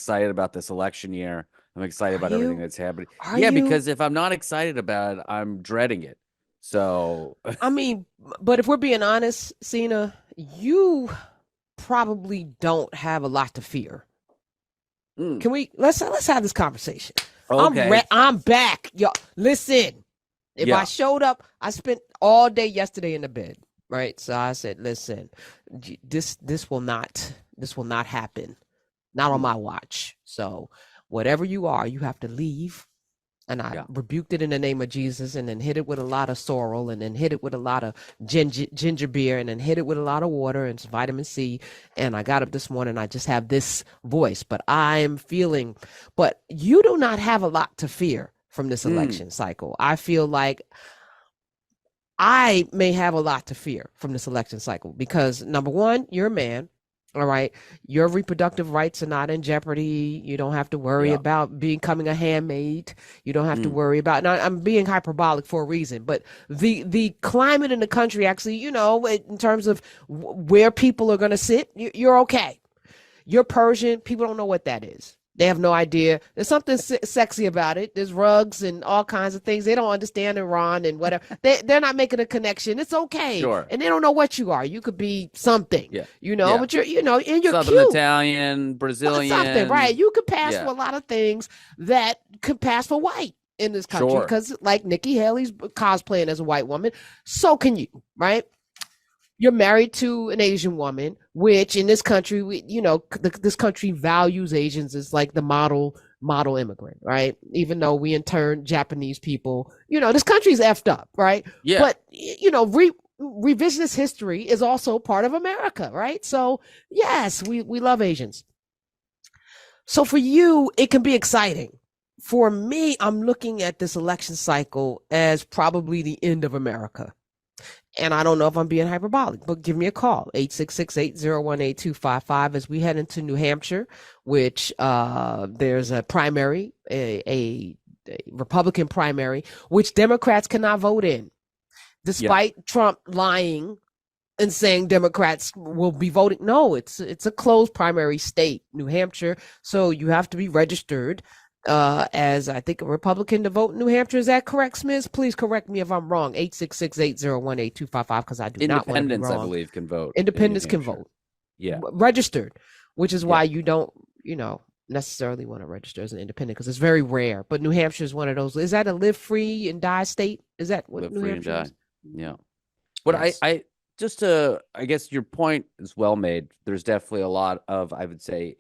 excited about this election year. I'm excited Are about everything you? that's happening. Are Yeah, you? because if I'm not excited about it, I'm dreading it. So, I mean, but if we're being honest, Cena, you probably don't have a lot to fear. mm, Can we let's have this conversation? okay. I'm back. Yo, listen. If I Yeah. showed up, I spent all day yesterday in the bed, right? So I said, listen, this will not happen. Not on mm, my watch. So whatever you are, you have to leave. And I yeah. rebuked it in the name of Jesus, and then hit it with a lot of sorrel, and then hit it with a lot of ginger beer, and then hit it with a lot of water and some vitamin C. And I got up this morning, I just have this voice, but I'm feeling, but you do not have a lot to fear from this Mm, election cycle. I feel like I may have a lot to fear from this election cycle because number one, you're a man. All right. Your reproductive rights are not in jeopardy. You don't have to worry yeah. about becoming a handmaid. You don't have to Mm, worry about, now I'm being hyperbolic for a reason, but the climate in the country actually, in terms of where people are going to sit, you're okay. You're Persian. People don't know what that is. They have no idea. There's something sexy about it. There's rugs and all kinds of things. They don't understand Iran and whatever. They're not making a connection. It's okay. sure. And they don't know what you are. You could be something, Yeah. Yeah. but and you're Southern cute. Italian, Something, right? Brazilian. You could pass for Yeah. a lot of things that could pass for white in this country Sure. because, like Nikki Haley's cosplaying as a white woman, so can you, right? You're married to an Asian woman, which in this country, this country values Asians as like the model immigrant, right? Even though we intern Japanese people, this country's effed up, right? Yeah. But revisionist history is also part of America, right? So yes, we love Asians. So for you, it can be exciting. For me, I'm looking at this election cycle as probably the end of America. And I don't know if I'm being hyperbolic, but give me a call, 866-801-8255 as we head into New Hampshire, which there's a primary, a Republican primary, which Democrats cannot vote in, Yeah. despite Trump lying and saying Democrats will be voting. No, it's a closed primary state, New Hampshire. So you have to be registered as I think a Republican to vote in New Hampshire. Is that correct, Smith? Please correct me if I'm wrong. 866-801-8255 because I do not want to be Independents, I wrong. believe, can vote in New Independents can Hampshire. vote. Yeah. Registered, which is Yeah. why you don't, necessarily want to register as an independent because it's very rare. But New Hampshire is one of those. Is that a live free and die state? Is that what Live New free and Hampshire die. is? Yeah. What Yes. just to, I guess your point is well made. There's definitely a lot of, I would say,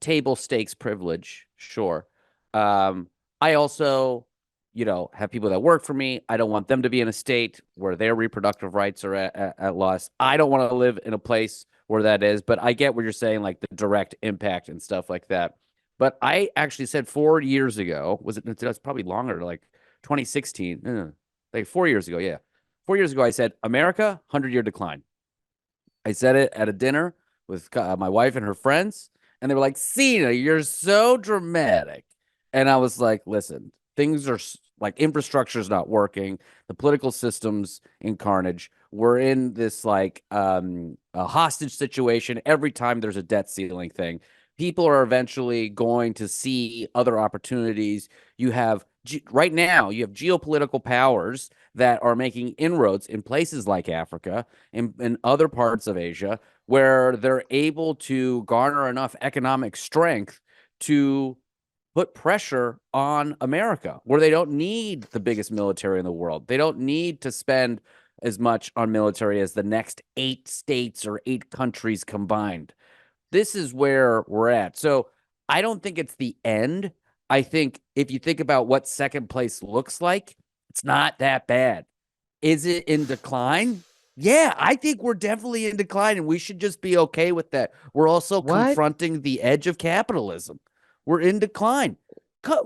table stakes privilege. Sure. Um, I also, have people that work for me. I don't want them to be in a state where their reproductive rights are at loss. I don't want to live in a place where that is, but I get what you're saying, like the direct impact and stuff like that. But I actually said 4 years ago, that's probably longer, like 2016, like 4 years ago. Yeah. 4 years ago, I said, America, 100-year decline. I said it at a dinner with my wife and her friends, and they were like, Cena, you're so dramatic. And I was like, listen, things are like infrastructure is not working. The political system's in carnage. We're in this like a hostage situation every time there's a debt ceiling thing. People are eventually going to see other opportunities. You have right now, you have geopolitical powers that are making inroads in places like Africa and other parts of Asia where they're able to garner enough economic strength to put pressure on America, where they don't need the biggest military in the world. They don't need to spend as much on military as the next 8 states or 8 countries combined. This is where we're at. So I don't think it's the end. I think if you think about what second place looks like, it's not that bad. Is it in decline? Yeah, I think we're definitely in decline, and we should just be okay with that. We're also What? confronting the edge of capitalism. We're in decline.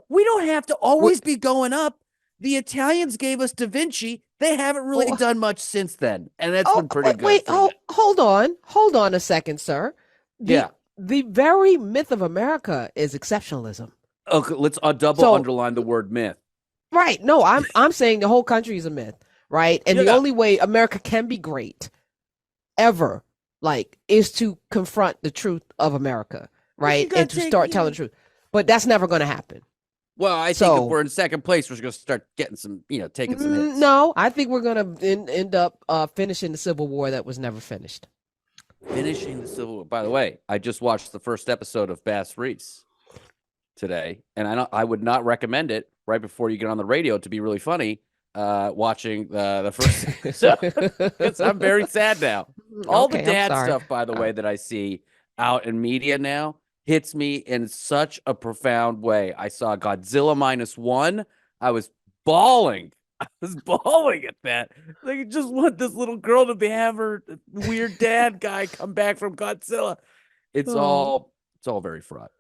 We don't have to What? always be going up. The Italians gave us Da Vinci. They haven't really Oh, done much since then, and that's oh, been pretty wait, good wait, for them. hold on a second, sir. The Yeah. the very myth of America is exceptionalism. Okay, let's double So, underline the word myth. right, no, I'm saying the whole country is a myth, right? And the Yeah. only way America can be great ever, like, is to confront the truth of America. right? And to start telling the truth. But that's never going to happen. Well, I think if we're in second place, we're going to start getting some, taking some hits. No, I think we're going to end up finishing the Civil War that was never finished. Finishing the Civil War. By the way, I just watched the first episode of Bass Reese today, and I would not recommend it right before you get on the radio to be really funny. Watching the first episode, I'm very sad now. All the dad stuff, by the way, that I see out in media now hits me in such a profound way. I saw Godzilla -1. I was bawling. I was bawling at that. Like, I just want this little girl to have her weird dad guy come back from Godzilla. It's all very fraught.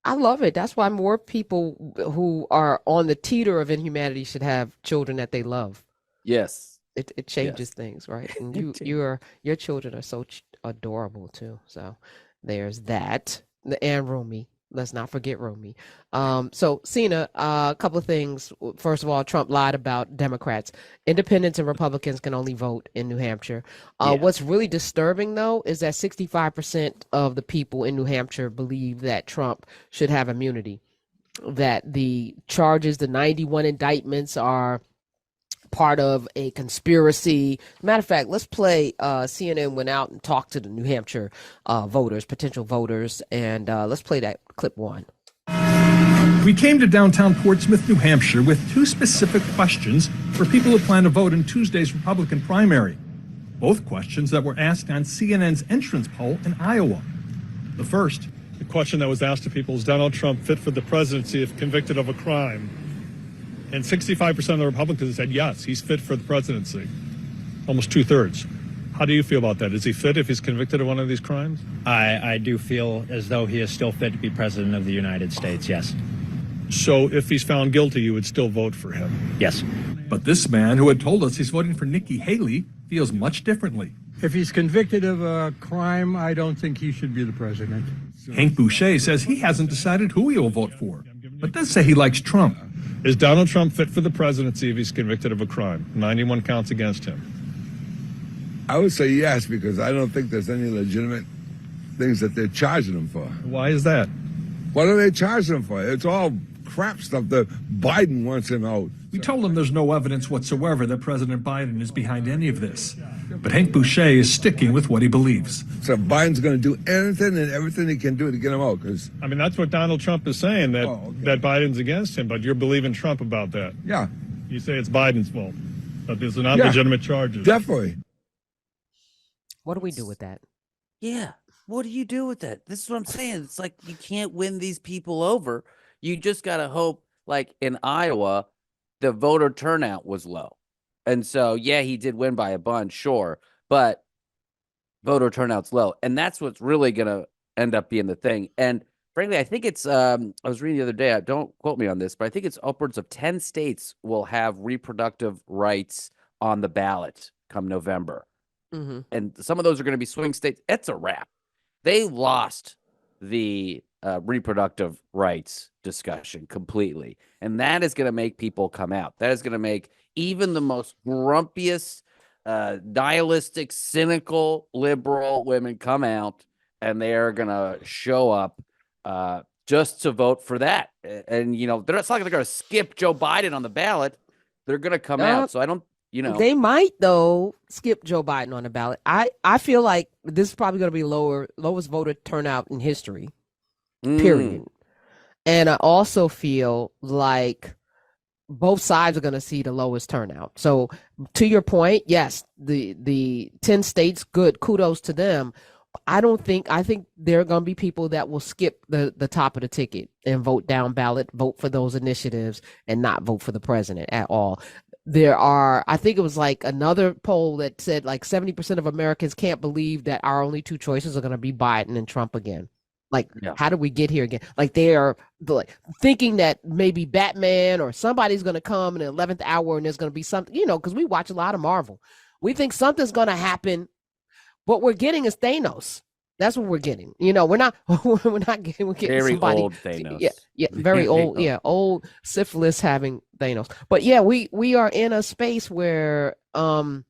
I love it. That's why more people who are on the teeter of inhumanity should have children that they love. Yes. It changes things, right? And your children are so adorable too. So there's that. And Romy. Let's not forget Romy. So Sina, a couple of things. First of all, Trump lied about Democrats. Independents and Republicans can only vote in New Hampshire. What's really disturbing, though, is that 65% of the people in New Hampshire believe that Trump should have immunity, that the charges, the 91 indictments, are part of a conspiracy. Matter of fact, let's play CNN went out and talked to the New Hampshire voters, potential voters, and let's play that clip 1. We came to downtown Portsmouth, New Hampshire with 2 specific questions for people who plan to vote in Tuesday's Republican primary. Both questions that were asked on CNN's entrance poll in Iowa. The first, the question that was asked to people, is Donald Trump fit for the presidency if convicted of a crime? And 65% of the Republicans said, yes, he's fit for the presidency. Almost 2/3. How do you feel about that? Is he fit if he's convicted of one of these crimes? I do feel as though he is still fit to be president of the United States, yes. So if he's found guilty, you would still vote for him? Yes. But this man who had told us he's voting for Nikki Haley feels much differently. If he's convicted of a crime, I don't think he should be the president. Hank Boucher says he hasn't decided who he will vote for, but does say he likes Trump. Is Donald Trump fit for the presidency if he's convicted of a crime? 91 counts against him. I would say yes, because I don't think there's any legitimate things that they're charging him for. Why is that? What are they charging him for? It's all crap stuff that Biden wants him out. We told him there's no evidence whatsoever that President Biden is behind any of this. But Hank Boucher is sticking with what he believes. So Biden's going to do anything and everything he can do to get him out. I mean, that's what Donald Trump is saying, that Biden's against him, but you're believing Trump about that. Yeah. You say it's Biden's fault, that there's not legitimate charges. Definitely. What do we do with that? Yeah. What do you do with that? This is what I'm saying. It's like you can't win these people over. You just got to hope, like in Iowa, the voter turnout was low. And so, yeah, he did win by a bunch, sure, but voter turnout's low. And that's what's really going to end up being the thing. And frankly, I think it's, I was reading the other day, don't quote me on this, but I think it's upwards of 10 states will have reproductive rights on the ballot come November. Mm-hmm. And some of those are going to be swing states. It's a wrap. They lost the reproductive rights discussion completely. And that is going to make people come out. That is going to make even the most grumpiest, nihilistic, cynical, liberal women come out, and they are going to show up just to vote for that. And, you know, it's not like they're going to skip Joe Biden on the ballot. They're going to come out. So I don't, you know. They might, though, skip Joe Biden on the ballot. I feel like this is probably going to be lowest voter turnout in history, period. And I also feel like both sides are going to see the lowest turnout. So to your point, yes, the 10 states, good, kudos to them. I think there are going to be people that will skip the top of the ticket and vote down ballot, vote for those initiatives, and not vote for the president at all. There are, I think it was like another poll that said like 70% of Americans can't believe that our only two choices are going to be Biden and Trump again. Like, how did we get here again? Like, they are thinking that maybe Batman or somebody's going to come in the 11th hour and there's going to be something, you know, because we watch a lot of Marvel. We think something's going to happen. What we're getting is Thanos. That's what we're getting. You know, we're getting very somebody, old Thanos. Yeah, very old. Yeah, old syphilis having Thanos. But yeah, we are in a space where I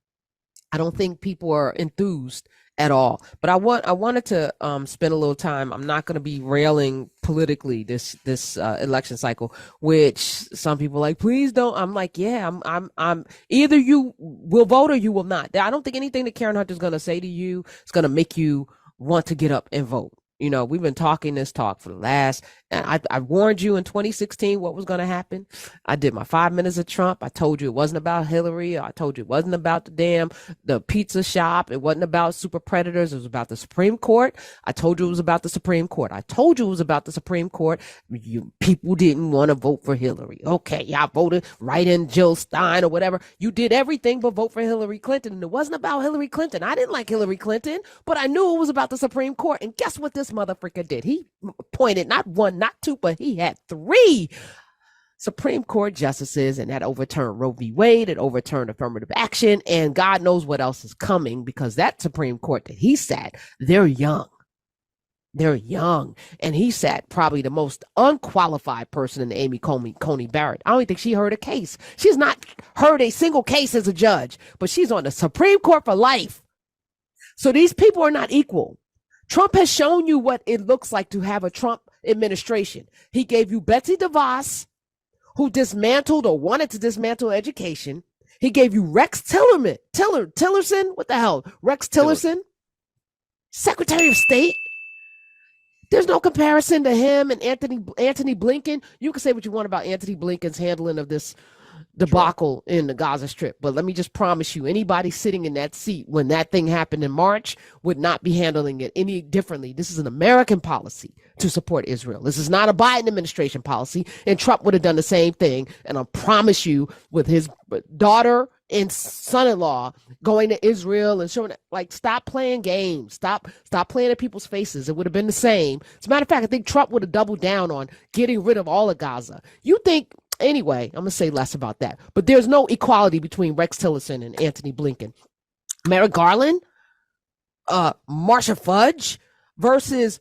don't think people are enthused at all. But I wanted to spend a little time. I'm not going to be railing politically this election cycle, which some people are like, please don't. I'm like, yeah, I'm either you will vote or you will not. I don't think anything that Karen Hunter's going to say to you is going to make you want to get up and vote. You know, we've been talking this talk for the last, and I warned you in 2016 what was going to happen. I did my 5 minutes of Trump. I told you it wasn't about Hillary. I told you it wasn't about the pizza shop. It wasn't about super predators. It was about the Supreme Court. I told you it was about the Supreme Court. I told you it was about the Supreme Court. You people didn't want to vote for Hillary. Okay, y'all voted right in Jill Stein or whatever. You did everything but vote for Hillary Clinton. And it wasn't about Hillary Clinton. I didn't like Hillary Clinton, but I knew it was about the Supreme Court. And guess what this motherfucker did? He appointed not one, not two, but he had 3 Supreme Court justices, and that overturned Roe v. Wade. It overturned affirmative action, and God knows what else is coming, because that Supreme Court that he sat, they're young. They're young. And he sat probably the most unqualified person in Amy Coney Barrett. I don't even think she heard a case. She's not heard a single case as a judge, but she's on the Supreme Court for life. So these people are not equal. Trump has shown you what it looks like to have a Trump administration. He gave you Betsy DeVos, who dismantled or wanted to dismantle education. He gave you Rex Tillerson, what the hell? Rex Tillerson, Secretary of State. There's no comparison to him and Anthony Blinken. You can say what you want about Anthony Blinken's handling of this debacle in the Gaza Strip, but let me just promise you, anybody sitting in that seat when that thing happened in March would not be handling it any differently. This is an American policy to support Israel. This is not a Biden administration policy, and Trump would have done the same thing. And I promise you, with his daughter and son-in-law going to Israel and showing, like, stop playing games, stop playing at people's faces. It would have been the same. As a matter of fact, I think Trump would have doubled down on getting rid of all of Gaza. You think? Anyway, I'm going to say less about that. But there's no equality between Rex Tillerson and Anthony Blinken. Merrick Garland, Marsha Fudge versus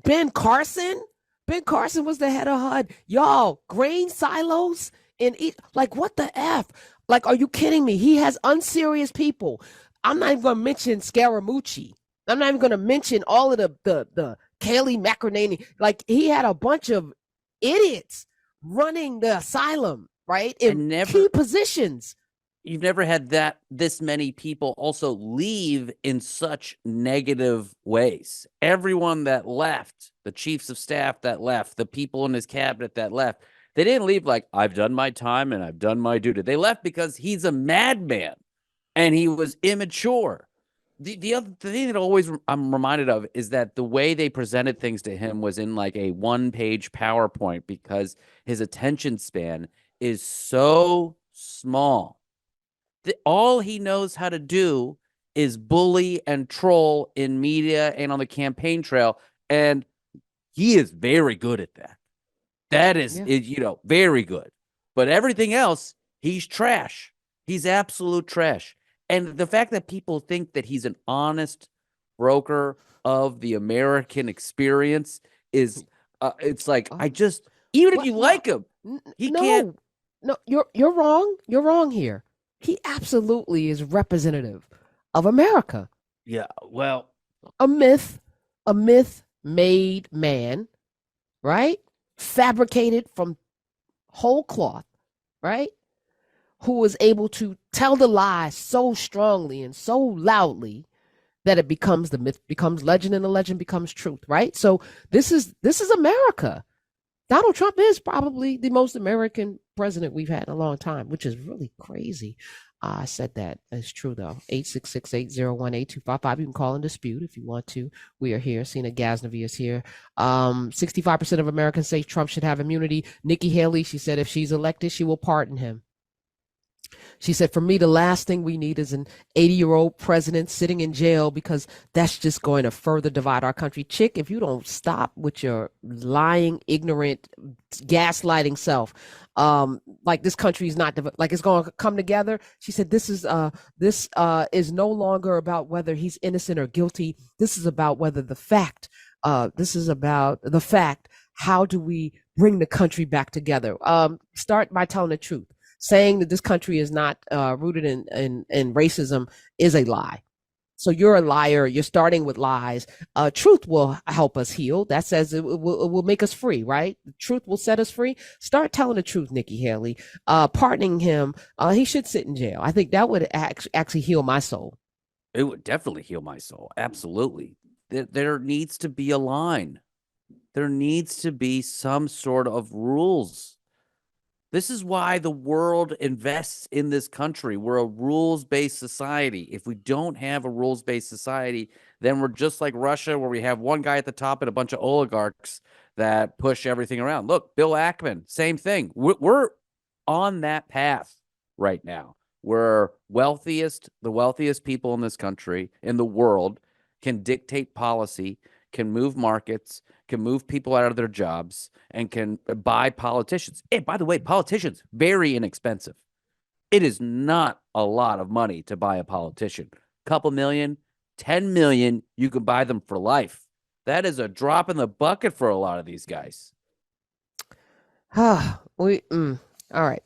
Ben Carson. Ben Carson was the head of HUD. Y'all, grain silos and like, what the F? Like, are you kidding me? He has unserious people. I'm not even going to mention Scaramucci. I'm not even going to mention all of the Kayleigh McEnany. Like, he had a bunch of idiots running the asylum, right? In key positions. You've never had this many people also leave in such negative ways. Everyone that left, the chiefs of staff that left, the people in his cabinet that left, they didn't leave like, I've done my time and I've done my duty. They left because he's a madman and he was immature. The other thing that always I'm reminded of is that the way they presented things to him was in like a 1-page PowerPoint, because his attention span is so small. All he knows how to do is bully and troll in media and on the campaign trail, and he is very good at that. That is, very good. But everything else, he's trash. He's absolute trash. And the fact that people think that he's an honest broker of the American experience is, it's like, even if you like him, he can't. No, you're wrong. You're wrong here. He absolutely is representative of America. Yeah, well. A myth-made man, right? Fabricated from whole cloth, right? Who is able to tell the lie so strongly and so loudly that it becomes, the myth becomes legend and the legend becomes truth, right? So this is America. Donald Trump is probably the most American president we've had in a long time, which is really crazy. I said that. It's true, though. 866-801-8255. You can call and dispute if you want to. We are here. Sina Ghaznavi is here. 65% of Americans say Trump should have immunity. Nikki Haley, she said if she's elected, she will pardon him. She said, for me, the last thing we need is an 80-year-old president sitting in jail, because that's just going to further divide our country. Chick, if you don't stop with your lying, ignorant, gaslighting self, like this country is not, like it's going to come together. She said, this is no longer about whether he's innocent or guilty. This is about the fact, how do we bring the country back together? Start by telling the truth. Saying that this country is not rooted in racism is a lie. So you're a liar. You're starting with lies. Truth will help us heal. That says it will make us free, right? Truth will set us free. Start telling the truth, Nikki Haley. Pardoning him, he should sit in jail. I think that would actually heal my soul. It would definitely heal my soul. Absolutely. There needs to be a line. There needs to be some sort of rules. This is why the world invests in this country. We're a rules-based society. If we don't have a rules-based society, then we're just like Russia, where we have one guy at the top and a bunch of oligarchs that push everything around. Look, Bill Ackman, same thing. We're on that path right now. We're the wealthiest people in this country, in the world, can dictate policy, can move markets, can move people out of their jobs, and can buy politicians. And by the way, politicians, very inexpensive. It is not a lot of money to buy a politician. Couple million, 10 million, you can buy them for life. That is a drop in the bucket for a lot of these guys. All right.